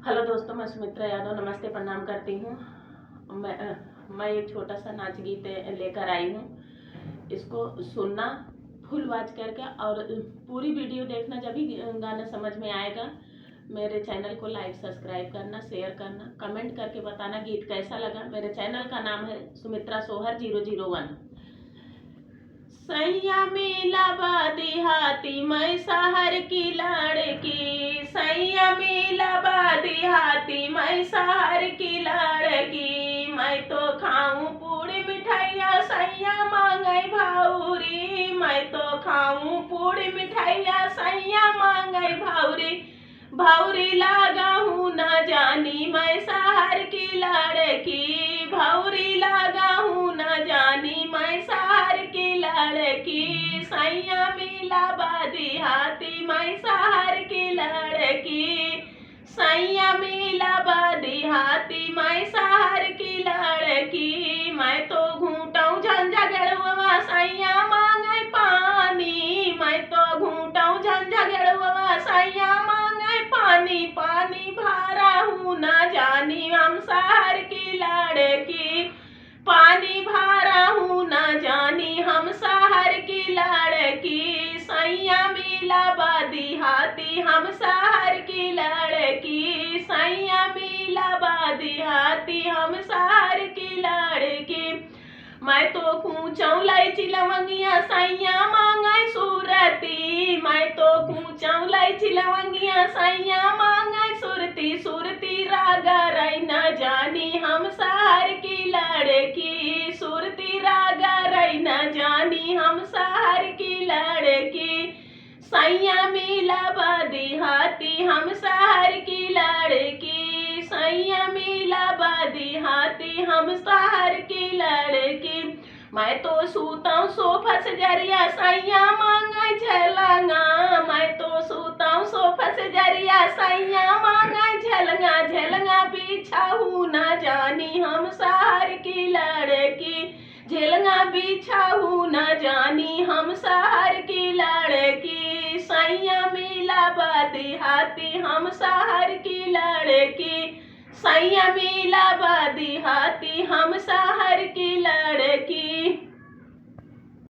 Hello दोस्तों, मैं सुमित्रा यादव नमस्ते प्रणाम करती हूँ। मैं एक छोटा सा नाच गीत लेकर आई हूँ। इसको सुनना फुल वॉच करके और पूरी वीडियो देखना, जब भी गाना समझ में आएगा। मेरे चैनल को लाइक सब्सक्राइब करना, शेयर करना, कमेंट करके बताना गीत कैसा लगा। मेरे चैनल का नाम है सुमित्रा सोहर 001। सैया मिला देहाती मैं शहर की लड़की, सैया मिला देहाती मैं शहर की लड़की। मैं तो खाऊं पूरी मिठाइया सैया मांगे भाउरी, मैं तो खाऊं पूरी मिठाइया सैया मांगे भाउरी। भाउरी लागा हूँ न जानी मैं शहर की लड़की, भाउरी लागा हूँ न जानी मैं शहर की लड़की। सैया मिला देहाती मैं शहर की लड़की, सैया मिला देहाती मैं शहर की लड़की। मैं तो घूंटाऊं झंझा गेड़ुआ सैया मांगे पानी, मैं तो घूंटाऊं झंझा गेड़ुआ सैया मांगे पानी। पानी भरा हूँ न जानी हम शहर की लड़की, पानी भरा हूँ न जानी हम शहर की लड़की। सैया मिला देहाती हम शहर की लड़की, सैया मिला देहाती हम शहर की लड़की। मैं तो कूचौं इलायची लवंगिया सैया मांगे सूरती, मैं तो कूचौं इलायची लवंगिया सैया मांगे सुरती। सुरती रागा रही न जानी हम शहर की लड़की, सुरती रागा रही न जानी हम शहर की लड़की। सैया मिला देहाती हम शहर की लड़की, सैया मिला देहाती हम शहर की लड़की। मैं तो सूताऊं सोफा से जरिया सैया मांगे झलंगा, मैं तो सूताऊं सोफा से जरिया सैया मांगे झलंगा। झलंगा बिछाऊं न जानी हम शहर की लड़की, झलंगा बिछाऊं न जानी हम शहर की लड़की। सैया मिला देहाती हम शहर की लड़की, सैया मिला देहाती हम शहर की लड़की।